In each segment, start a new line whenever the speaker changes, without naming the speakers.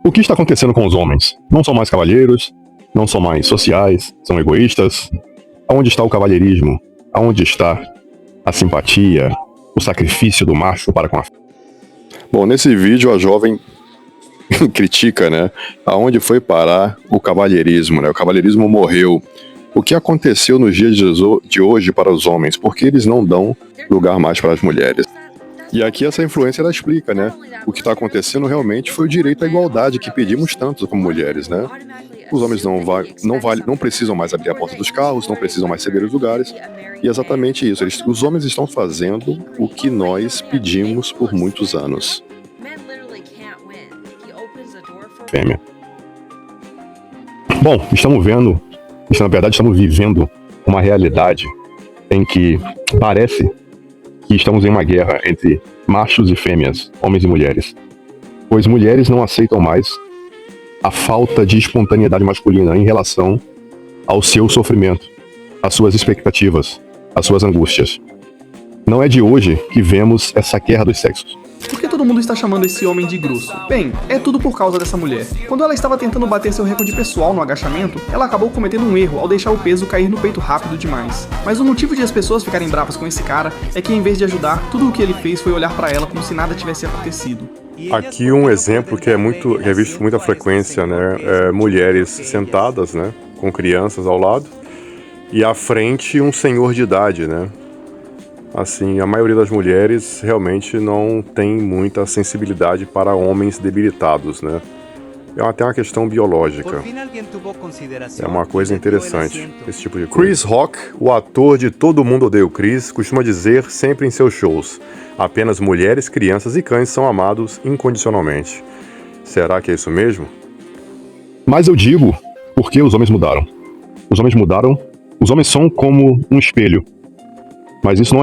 O que está acontecendo com os homens? Não são mais cavalheiros, não são mais sociais, são egoístas. Aonde está o cavalheirismo? Aonde está a simpatia, o sacrifício do macho para com a... Bom, nesse vídeo a jovem critica, né? Aonde foi parar o cavalheirismo, né? O cavalheirismo morreu. O que aconteceu nos dias de hoje para os homens? Por que eles não dão lugar mais para as mulheres? E aqui essa influência ela explica, né? O que está acontecendo realmente foi o direito à igualdade que pedimos tanto como mulheres, né? Os homens não precisam mais abrir a porta dos carros, não precisam mais ceder os lugares. E é exatamente isso. Os homens estão fazendo o que nós pedimos por muitos anos. Fêmea. Bom, estamos vivendo uma realidade em que parece que estamos em uma guerra entre machos e fêmeas, homens e mulheres. Pois mulheres não aceitam mais a falta de espontaneidade masculina em relação ao seu sofrimento, às suas expectativas, às suas angústias. Não é de hoje que vemos essa guerra dos sexos.
Por que todo mundo está chamando esse homem de grosso? Bem, é tudo por causa dessa mulher. Quando ela estava tentando bater seu recorde pessoal no agachamento, ela acabou cometendo um erro ao deixar o peso cair no peito rápido demais. Mas o motivo de as pessoas ficarem bravas com esse cara é que, em vez de ajudar, tudo o que ele fez foi olhar pra ela como se nada tivesse acontecido.
Aqui um exemplo que é visto com muita frequência, né? Mulheres sentadas, né? Com crianças ao lado, e à frente um senhor de idade, né? Assim, a maioria das mulheres realmente não tem muita sensibilidade para homens debilitados, né? É até uma questão biológica. É uma coisa interessante, esse tipo de coisa. Chris Rock, o ator de Todo Mundo Odeia o Chris, costuma dizer sempre em seus shows: apenas mulheres, crianças e cães são amados incondicionalmente. Será que é isso mesmo?
Mas eu digo, porque os homens mudaram. Os homens mudaram, os homens são como um espelho. Mas isso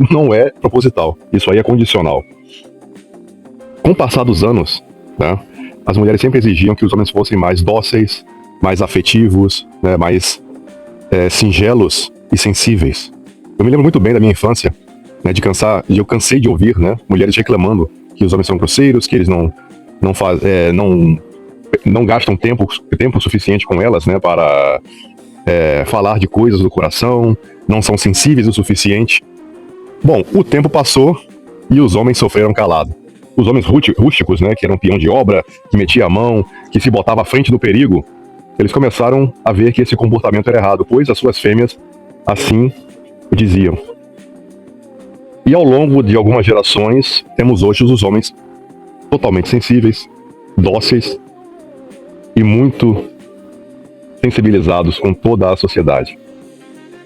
não é proposital, isso aí é condicional. Com o passar dos anos, né, as mulheres sempre exigiam que os homens fossem mais dóceis, mais afetivos, né, mais singelos e sensíveis. Eu me lembro muito bem da minha infância, né, eu cansei de ouvir, né, mulheres reclamando que os homens são grosseiros, que eles não gastam tempo suficiente com elas, né, para falar de coisas do coração, não são sensíveis o suficiente. Bom, o tempo passou e os homens sofreram calado. Os homens rústicos, né, que eram peão de obra, que metia a mão, que se botava à frente do perigo, eles começaram a ver que esse comportamento era errado, pois as suas fêmeas assim o diziam. E ao longo de algumas gerações, temos hoje os homens totalmente sensíveis, dóceis e muito sensibilizados com toda a sociedade.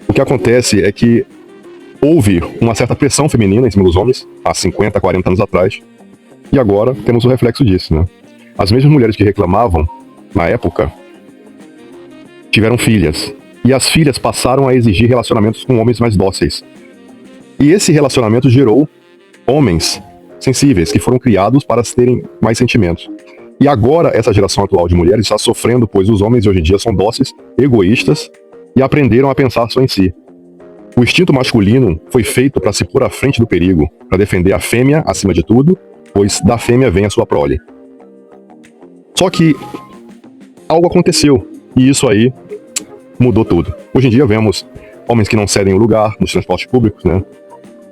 O que acontece é que houve uma certa pressão feminina em cima dos homens há 50, 40 anos atrás, e agora temos o reflexo disso, né? As mesmas mulheres que reclamavam, na época, tiveram filhas, e as filhas passaram a exigir relacionamentos com homens mais dóceis. E esse relacionamento gerou homens sensíveis, que foram criados para terem mais sentimentos. E agora essa geração atual de mulheres está sofrendo, pois os homens de hoje em dia são dóceis, egoístas, e aprenderam a pensar só em si. O instinto masculino foi feito para se pôr à frente do perigo, para defender a fêmea acima de tudo, pois da fêmea vem a sua prole. Só que algo aconteceu, e isso aí mudou tudo. Hoje em dia vemos homens que não cedem o lugar nos transportes públicos, né?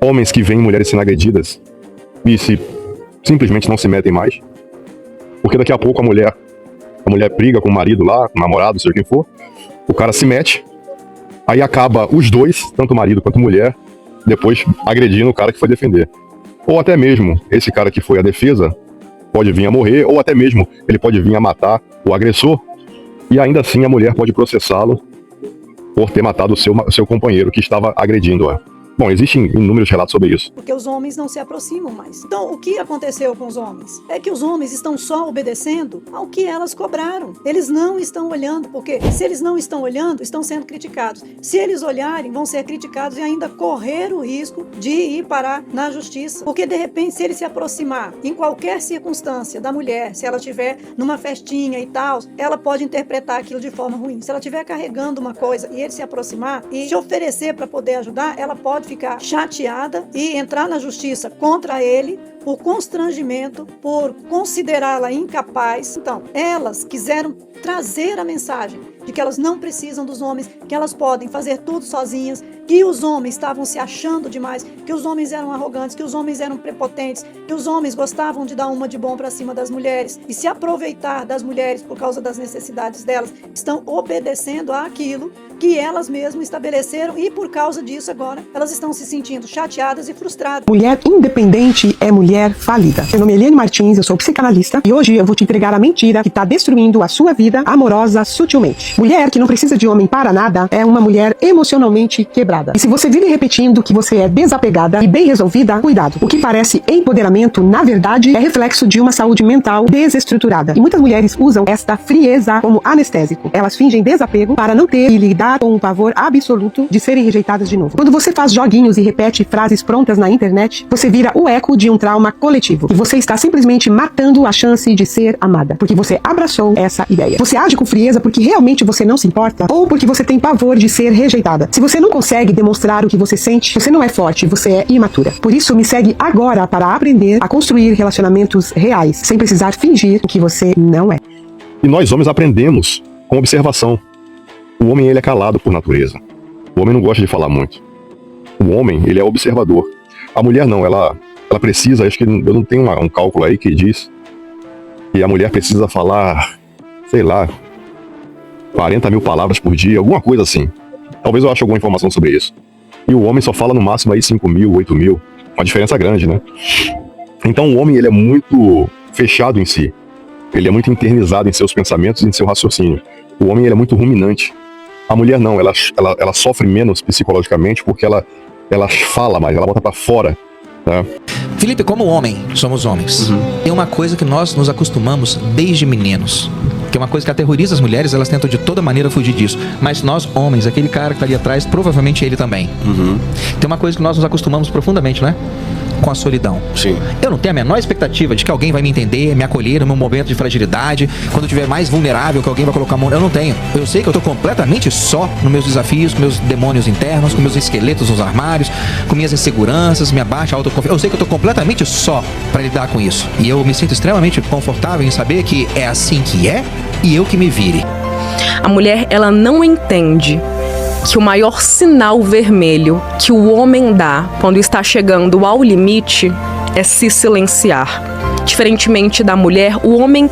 Homens que veem mulheres sendo agredidas e simplesmente não se metem mais. Porque daqui a pouco a mulher briga com o marido lá, com o namorado, seja quem for, o cara se mete, aí acaba os dois, tanto o marido quanto a mulher, depois agredindo o cara que foi defender. Ou até mesmo, esse cara que foi a defesa pode vir a morrer, ou até mesmo ele pode vir a matar o agressor, e ainda assim a mulher pode processá-lo por ter matado o seu companheiro que estava agredindo-a. Bom, existem inúmeros relatos sobre isso.
Porque os homens não se aproximam mais. Então, o que aconteceu com os homens? É que os homens estão só obedecendo ao que elas cobraram. Eles não estão olhando, porque se eles não estão olhando, estão sendo criticados. Se eles olharem, vão ser criticados e ainda correr o risco de ir parar na justiça. Porque, de repente, se ele se aproximar em qualquer circunstância da mulher, se ela estiver numa festinha e tal, ela pode interpretar aquilo de forma ruim. Se ela estiver carregando uma coisa e ele se aproximar e se oferecer para poder ajudar, ela pode ficar chateada e entrar na justiça contra ele por constrangimento, por considerá-la incapaz. Então, elas quiseram trazer a mensagem de que elas não precisam dos homens, que elas podem fazer tudo sozinhas, que os homens estavam se achando demais, que os homens eram arrogantes, que os homens eram prepotentes, que os homens gostavam de dar uma de bom para cima das mulheres e se aproveitar das mulheres por causa das necessidades delas. Estão obedecendo àquilo que elas mesmas estabeleceram e por causa disso agora elas estão se sentindo chateadas e frustradas.
Mulher independente é mulher falida. Meu nome é Eliane Martins, eu sou psicanalista e hoje eu vou te entregar a mentira que está destruindo a sua vida amorosa sutilmente. Mulher que não precisa de homem para nada é uma mulher emocionalmente quebrada. E se você vive repetindo que você é desapegada e bem resolvida, cuidado. O que parece empoderamento, na verdade, é reflexo de uma saúde mental desestruturada. E muitas mulheres usam esta frieza como anestésico. Elas fingem desapego para não ter que lidar com o pavor absoluto de serem rejeitadas de novo. Quando você faz joguinhos e repete frases prontas na internet, você vira o eco de um trauma coletivo. E você está simplesmente matando a chance de ser amada. Porque você abraçou essa ideia. Você age com frieza porque realmente você não se importa ou porque você tem pavor de ser rejeitada. Se você não consegue demonstrar o que você sente, você não é forte, você é imatura. Por isso, me segue agora para aprender a construir relacionamentos reais, sem precisar fingir o que você não é.
E nós homens aprendemos com observação. O homem, ele é calado por natureza. O homem não gosta de falar muito. O homem, ele é observador. A mulher não, ela precisa, acho que eu não tenho um cálculo aí que diz que a mulher precisa falar, sei lá, 40 mil palavras por dia, alguma coisa assim. Talvez eu ache alguma informação sobre isso. E o homem só fala no máximo aí 5 mil, 8 mil. Uma diferença grande, né? Então o homem, ele é muito fechado em si. Ele é muito internizado em seus pensamentos e em seu raciocínio. O homem, ele é muito ruminante. A mulher não, ela sofre menos psicologicamente porque ela fala mais, ela bota pra fora, né?
Felipe, como homem, somos homens. Tem uma coisa que nós nos acostumamos desde meninos, que é uma coisa que aterroriza as mulheres, elas tentam de toda maneira fugir disso. Mas nós, homens, aquele cara que tá ali atrás, provavelmente ele também. Tem uma coisa que nós nos acostumamos profundamente, não é? Com a solidão.
Sim.
Eu não tenho a menor expectativa de que alguém vai me entender, me acolher no meu momento de fragilidade, quando eu estiver mais vulnerável, que alguém vai colocar a mão. Eu não tenho. Eu sei que eu tô completamente só nos meus desafios, com meus demônios internos, com meus esqueletos nos armários, com minhas inseguranças, minha baixa autoconfiança. Eu sei que eu tô completamente só para lidar com isso. E eu me sinto extremamente confortável em saber que é assim que é e eu que me vire.
A mulher, ela não entende que o maior sinal vermelho que o homem dá quando está chegando ao limite é se silenciar. Diferentemente da mulher, o homem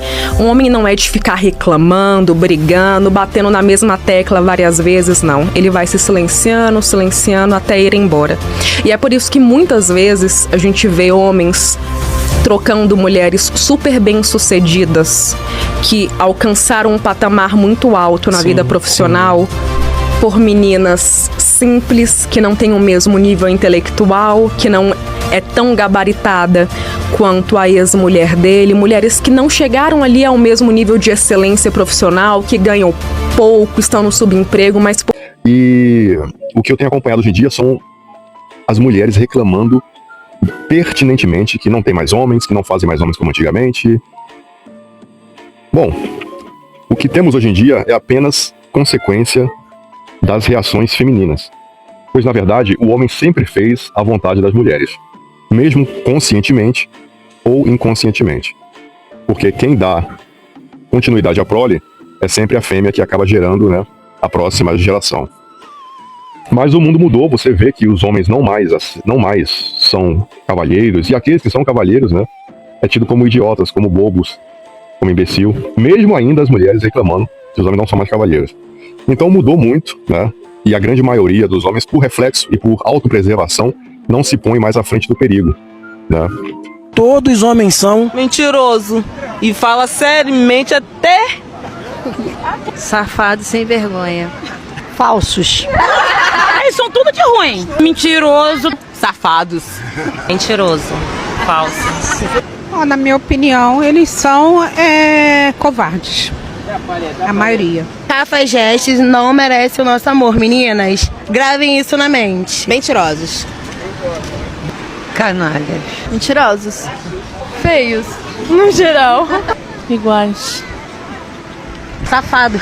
não é de ficar reclamando, brigando, batendo na mesma tecla várias vezes, não. Ele vai se silenciando até ir embora. E é por isso que muitas vezes a gente vê homens trocando mulheres super bem-sucedidas que alcançaram um patamar muito alto na vida profissional por meninas simples, que não têm o mesmo nível intelectual, que não é tão gabaritada quanto a ex-mulher dele, mulheres que não chegaram ali ao mesmo nível de excelência profissional, que ganham pouco, estão no subemprego, mas...
E o que eu tenho acompanhado hoje em dia são as mulheres reclamando pertinentemente que não tem mais homens, que não fazem mais homens como antigamente. Bom, o que temos hoje em dia é apenas consequência das reações femininas. Pois, na verdade, o homem sempre fez a vontade das mulheres, mesmo conscientemente ou inconscientemente. Porque quem dá continuidade à prole é sempre a fêmea que acaba gerando, né, a próxima geração. Mas o mundo mudou, você vê que os homens não mais são cavalheiros, e aqueles que são cavalheiros, né, é tido como idiotas, como bobos, como imbecil, mesmo ainda as mulheres reclamando que os homens não são mais cavalheiros. Então mudou muito, né? E a grande maioria dos homens, por reflexo e por autopreservação, não se põe mais à frente do perigo, né?
Todos os homens são
mentiroso e fala seriamente até
safado sem vergonha, falsos.
Eles são tudo de ruim. Mentiroso, safados,
mentiroso,
falsos.
Na minha opinião, eles são covardes. A maioria.
Cafajestes não merece o nosso amor, meninas. Gravem isso na mente.
Mentirosos.
Canalhas.
Mentirosos. Feios. No geral. Iguais.
Safado.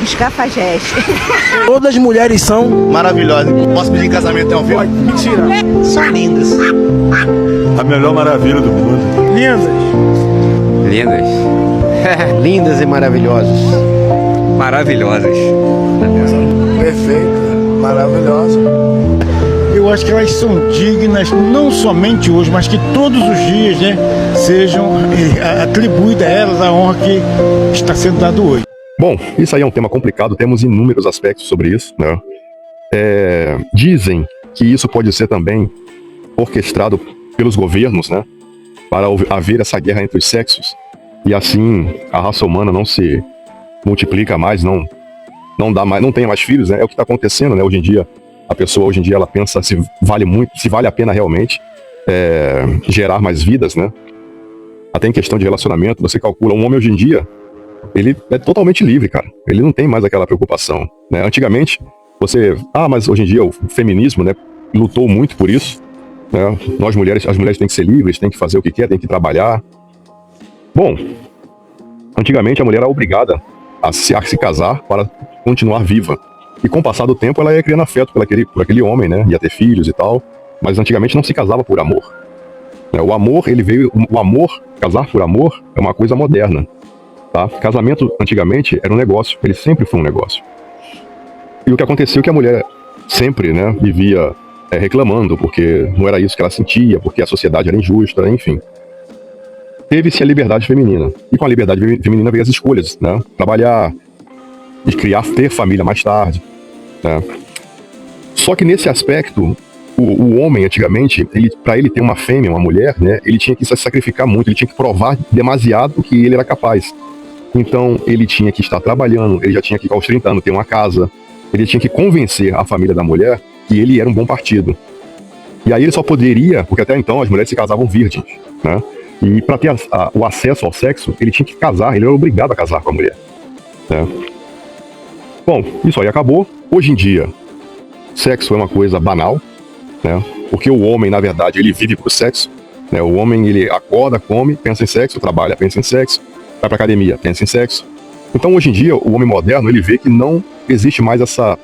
Os cafajestes.
Todas as mulheres são
maravilhosas. Posso pedir em casamento até um filme?
Mentira.
São lindas.
A melhor maravilha do mundo.
Lindas.
Lindas. Lindas e maravilhosas. Maravilhosas.
Perfeita, maravilhosa. Eu acho que elas são dignas, não somente hoje, mas que todos os dias, né, sejam atribuídas a elas a honra que está sendo dada hoje.
Bom, isso aí é um tema complicado, temos inúmeros aspectos sobre isso, né? Dizem que isso pode ser também orquestrado pelos governos, né? Para haver essa guerra entre os sexos, e assim a raça humana não se multiplica mais, não tenha mais filhos, né? É o que está acontecendo, né? Hoje em dia, a pessoa hoje em dia ela pensa se vale a pena realmente gerar mais vidas, né? Até em questão de relacionamento, você calcula, um homem hoje em dia, ele é totalmente livre, cara. Ele não tem mais aquela preocupação, né? Antigamente, mas hoje em dia o feminismo, né, lutou muito por isso, né? As mulheres têm que ser livres, têm que fazer o que quer, têm que trabalhar. Bom, antigamente a mulher era obrigada a se casar para continuar viva. E com o passar do tempo ela ia criando afeto por aquele homem, né? Ia ter filhos e tal. Mas antigamente não se casava por amor. O amor, casar por amor é uma coisa moderna. Tá? Casamento antigamente era um negócio, ele sempre foi um negócio. E o que aconteceu é que a mulher sempre, né, vivia reclamando, porque não era isso que ela sentia, porque a sociedade era injusta, enfim. Teve-se a liberdade feminina. E com a liberdade feminina veio as escolhas, né? Trabalhar, ter família mais tarde, né? Só que nesse aspecto, o homem antigamente, para ele ter uma fêmea, uma mulher, né, ele tinha que se sacrificar muito, ele tinha que provar demasiado que ele era capaz. Então ele tinha que estar trabalhando, ele já tinha que aos 30 anos ter uma casa, ele tinha que convencer a família da mulher que ele era um bom partido. E aí ele só poderia, porque até então as mulheres se casavam virgens, né? E para ter o acesso ao sexo, ele tinha que casar, ele era obrigado a casar com a mulher, né? Bom, isso aí acabou. Hoje em dia, sexo é uma coisa banal, né? Porque o homem, na verdade, ele vive pro sexo, né? O homem, ele acorda, come, pensa em sexo, trabalha, pensa em sexo, vai pra academia, pensa em sexo. Então, hoje em dia, o homem moderno, ele vê que não existe mais essa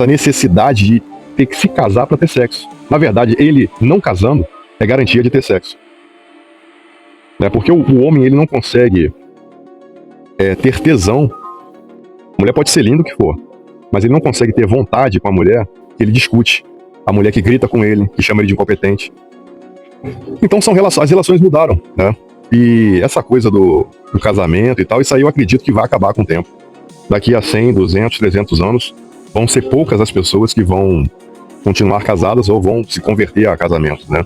necessidade de ter que se casar para ter sexo. Na verdade, ele não casando é garantia de ter sexo, né? Porque o homem, ele não consegue ter tesão. A mulher pode ser linda o que for, mas ele não consegue ter vontade com a mulher que ele discute. A mulher que grita com ele, que chama ele de incompetente. Então as relações mudaram, né? E essa coisa do casamento e tal, isso aí eu acredito que vai acabar com o tempo. Daqui a 100, 200, 300 anos, vão ser poucas as pessoas que vão continuar casadas ou vão se converter a casamento, né?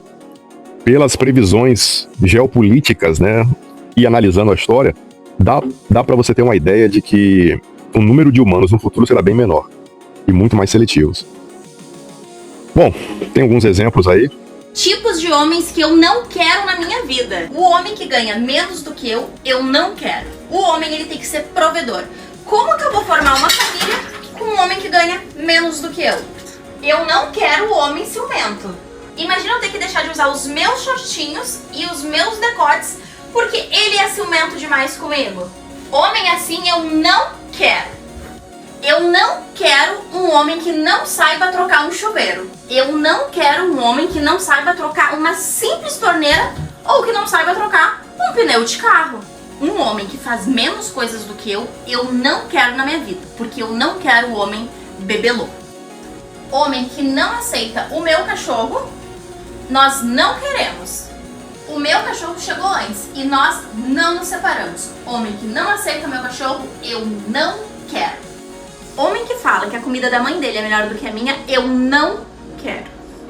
Pelas previsões geopolíticas, né, e analisando a história, dá para você ter uma ideia de que o número de humanos no futuro será bem menor e muito mais seletivos. Bom, tem alguns exemplos aí.
Tipos de homens que eu não quero na minha vida. O homem que ganha menos do que eu não quero. O homem, ele tem que ser provedor. Como que eu vou formar uma família com um homem que ganha menos do que eu? Eu não quero o homem ciumento. Imagina eu ter que deixar de usar os meus shortinhos e os meus decotes porque ele é ciumento demais comigo. Homem assim eu não quero. Eu não quero um homem que não saiba trocar um chuveiro. Eu não quero um homem que não saiba trocar uma simples torneira ou que não saiba trocar um pneu de carro. Um homem que faz menos coisas do que eu não quero na minha vida, porque eu não quero o homem bebelô. Homem que não aceita o meu cachorro, nós não queremos. O meu cachorro chegou antes e nós não nos separamos. Homem que não aceita o meu cachorro, eu não quero. Homem que fala que a comida da mãe dele é melhor do que a minha, eu não quero.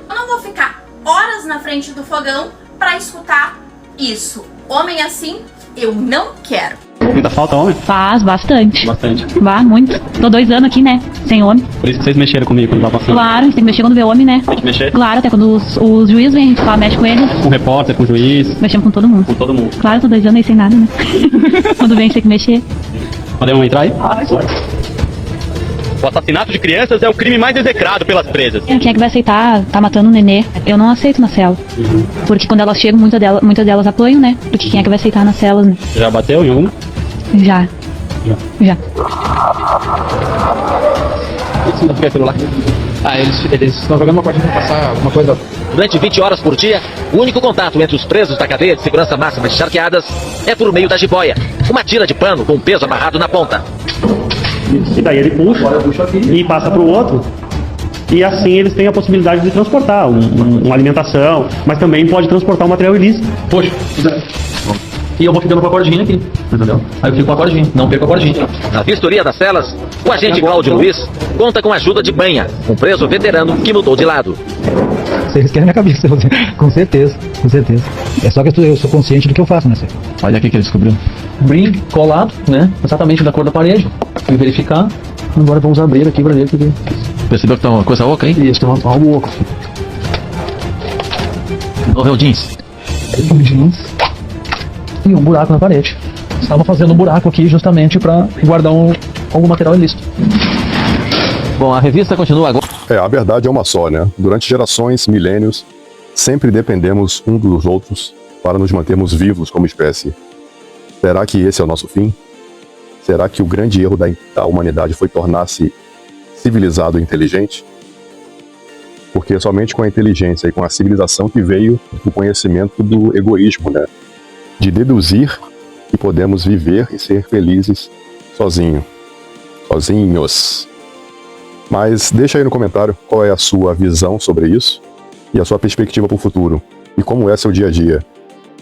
Eu não vou ficar horas na frente do fogão pra escutar isso. Homem assim, eu não quero.
Muita falta homem?
Faz bastante.
Bastante.
Vá, muito. Tô 2 anos aqui, né? Sem homem.
Por isso que vocês mexeram comigo quando tava passando.
Claro, a gente tem que mexer quando vê homem, né?
Tem que mexer?
Claro, até quando os juízes vêm, a gente fala, mexe com eles.
Com o repórter, com o juiz.
Mexemos com todo mundo.
Com todo mundo.
Claro, tô 2 anos aí sem nada, né? Quando vem, a gente tem que mexer.
Podemos entrar aí? O assassinato de crianças é o crime mais execrado pelas presas.
Quem é que vai aceitar tá matando o nenê? Eu não aceito na cela. Porque quando elas chegam, muitas delas apanham, né? Porque quem é que vai aceitar nas celas, né?
Já bateu em alguma?
Já.
Isso não foi celular. Eles estão jogando uma partida pra passar alguma coisa.
Durante 20 horas por dia, o único contato entre os presos da cadeia de segurança máxima de Charqueadas é por meio da jiboia, uma tira de pano com peso amarrado na ponta.
E daí ele puxa e passa pro outro. E assim eles têm a possibilidade de transportar uma alimentação, mas também pode transportar um material ilícito. Poxa, e eu vou ficando com a cordinha aqui, entendeu? Aí eu fico com a cordinha, não perco a cordinha.
Na vistoria das celas, o agente Cláudio Luiz conta com a ajuda de Banha, um preso veterano que mudou de lado.
Vocês querem minha cabeça, com certeza, com certeza. É só que eu sou consciente do que eu faço, né, senhor?
Olha aqui que ele descobriu. Brim colado, né? Exatamente da cor da parede. Fui verificar. Agora vamos abrir aqui pra ver porque... Percebeu que tá uma coisa oca, hein? Isso, tem algo oco. De novo é o jeans. E um buraco na parede. Estava fazendo um buraco aqui justamente para guardar algum material ilícito.
Bom, a revista continua agora.
A verdade é uma só, né? Durante gerações, milênios, sempre dependemos uns dos outros para nos mantermos vivos como espécie. Será que esse é o nosso fim? Será que o grande erro da humanidade foi tornar-se civilizado e inteligente? Porque somente com a inteligência e com a civilização que veio o conhecimento do egoísmo, né? De deduzir que podemos viver e ser felizes sozinhos. Mas deixa aí no comentário qual é a sua visão sobre isso e a sua perspectiva para o futuro. E como é seu dia a dia.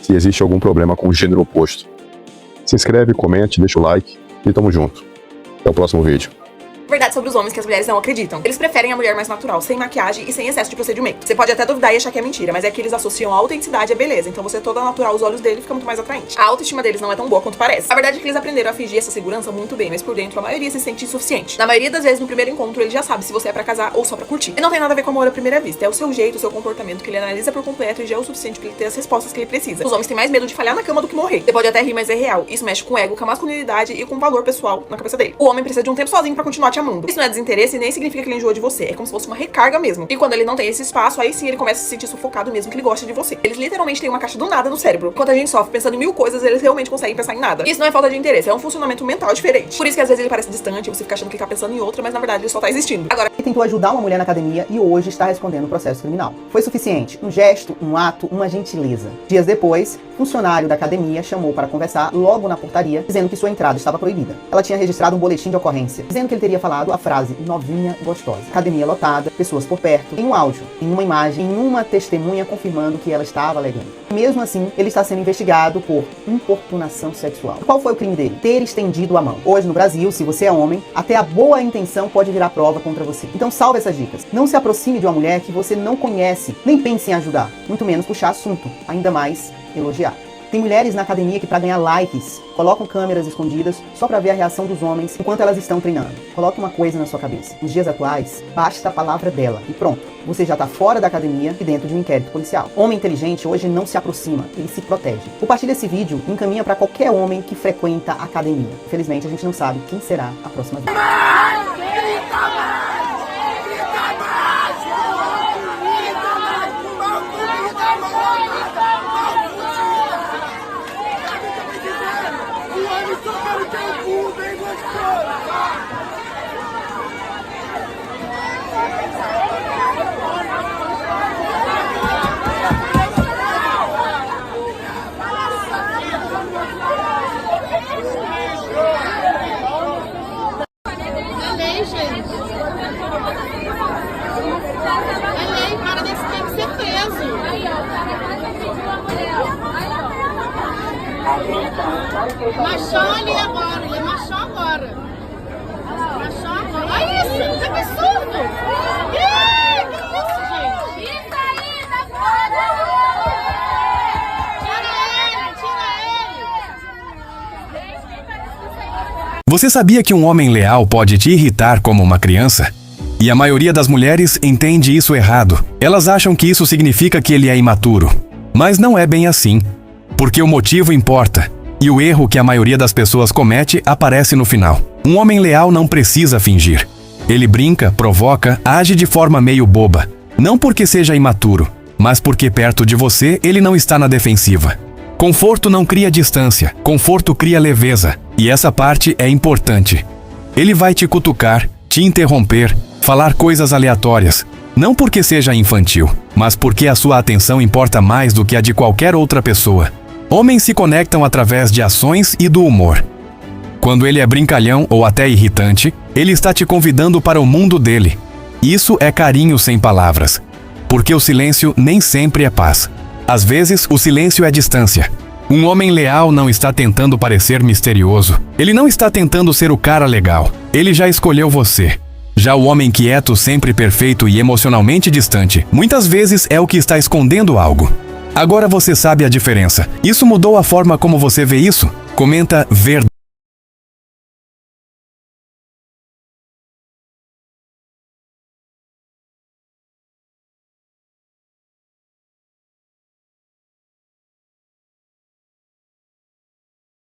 Se existe algum problema com o gênero oposto. Se inscreve, comente, deixa o like e tamo junto. Até o próximo vídeo.
Verdade sobre os homens que as mulheres não acreditam. Eles preferem a mulher mais natural, sem maquiagem e sem excesso de procedimento. Você pode até duvidar e achar que é mentira, mas é que eles associam a autenticidade à beleza. Então você é toda natural, os olhos dele ficam muito mais atraentes. A autoestima deles não é tão boa quanto parece. A verdade é que eles aprenderam a fingir essa segurança muito bem, mas por dentro a maioria se sente insuficiente. Na maioria das vezes, no primeiro encontro, ele já sabe se você é pra casar ou só pra curtir. E não tem nada a ver com amor à primeira vista. É o seu jeito, o seu comportamento que ele analisa por completo e já é o suficiente pra ele ter as respostas que ele precisa. Os homens têm mais medo de falhar na cama do que morrer. Você pode até rir, mas é real. Isso mexe com o ego, com a masculinidade e com o valor pessoal na cabeça dele. O homem precisa de um tempo sozinho pra continuar te amando. Isso não é desinteresse e nem significa que ele enjoa de você. É como se fosse uma recarga mesmo. E quando ele não tem esse espaço, aí sim ele começa a se sentir sufocado mesmo que ele gosta de você. Eles literalmente têm uma caixa do nada no cérebro. Enquanto a gente sofre pensando em mil coisas, eles realmente conseguem pensar em nada. Isso não é falta de interesse, é um funcionamento mental diferente. Por isso que às vezes ele parece distante, você fica achando que ele tá pensando em outra, mas na verdade ele só tá existindo. Agora,
ele tentou ajudar uma mulher na academia e hoje está respondendo o processo criminal. Foi suficiente? Um gesto, um ato, uma gentileza. Dias depois, funcionário da academia chamou para conversar logo na portaria, dizendo que sua entrada estava proibida. Ela tinha registrado um boletim de ocorrência, dizendo que ele teria falado a frase novinha gostosa. Academia lotada, pessoas por perto, em um áudio, em uma imagem, em uma testemunha confirmando que ela estava alegando. Mesmo assim, ele está sendo investigado por importunação sexual. Qual foi o crime dele? Ter estendido a mão. Hoje no Brasil, se você é homem, até a boa intenção pode virar prova contra você. Então salve essas dicas. Não se aproxime de uma mulher que você não conhece, nem pense em ajudar, muito menos puxar assunto, ainda mais elogiar. Tem mulheres na academia que, para ganhar likes, colocam câmeras escondidas só para ver a reação dos homens enquanto elas estão treinando. Coloque uma coisa na sua cabeça. Nos dias atuais, basta a palavra dela e pronto. Você já tá fora da academia e dentro de um inquérito policial. Homem inteligente hoje não se aproxima, ele se protege. Compartilhe esse vídeo e encaminha para qualquer homem que frequenta a academia. Infelizmente, a gente não sabe quem será a próxima vítima.
Machão ali agora, ele é machão agora. Machão agora. Olha isso, que absurdo! Ih, que isso, gente? Isso aí, tá foda! Tira ele!
Você sabia que um homem leal pode te irritar como uma criança? E a maioria das mulheres entende isso errado. Elas acham que isso significa que ele é imaturo. Mas não é bem assim. Porque o motivo importa. E o erro que a maioria das pessoas comete aparece no final. Um homem leal não precisa fingir. Ele brinca, provoca, age de forma meio boba. Não porque seja imaturo, mas porque perto de você ele não está na defensiva. Conforto não cria distância, conforto cria leveza. E essa parte é importante. Ele vai te cutucar, te interromper, falar coisas aleatórias. Não porque seja infantil, mas porque a sua atenção importa mais do que a de qualquer outra pessoa. Homens se conectam através de ações e do humor. Quando ele é brincalhão ou até irritante, ele está te convidando para o mundo dele. Isso é carinho sem palavras. Porque o silêncio nem sempre é paz. Às vezes, o silêncio é distância. Um homem leal não está tentando parecer misterioso. Ele não está tentando ser o cara legal. Ele já escolheu você. Já o homem quieto, sempre perfeito e emocionalmente distante, muitas vezes é o que está escondendo algo. Agora você sabe a diferença. Isso mudou a forma como você vê isso? Comenta verdade.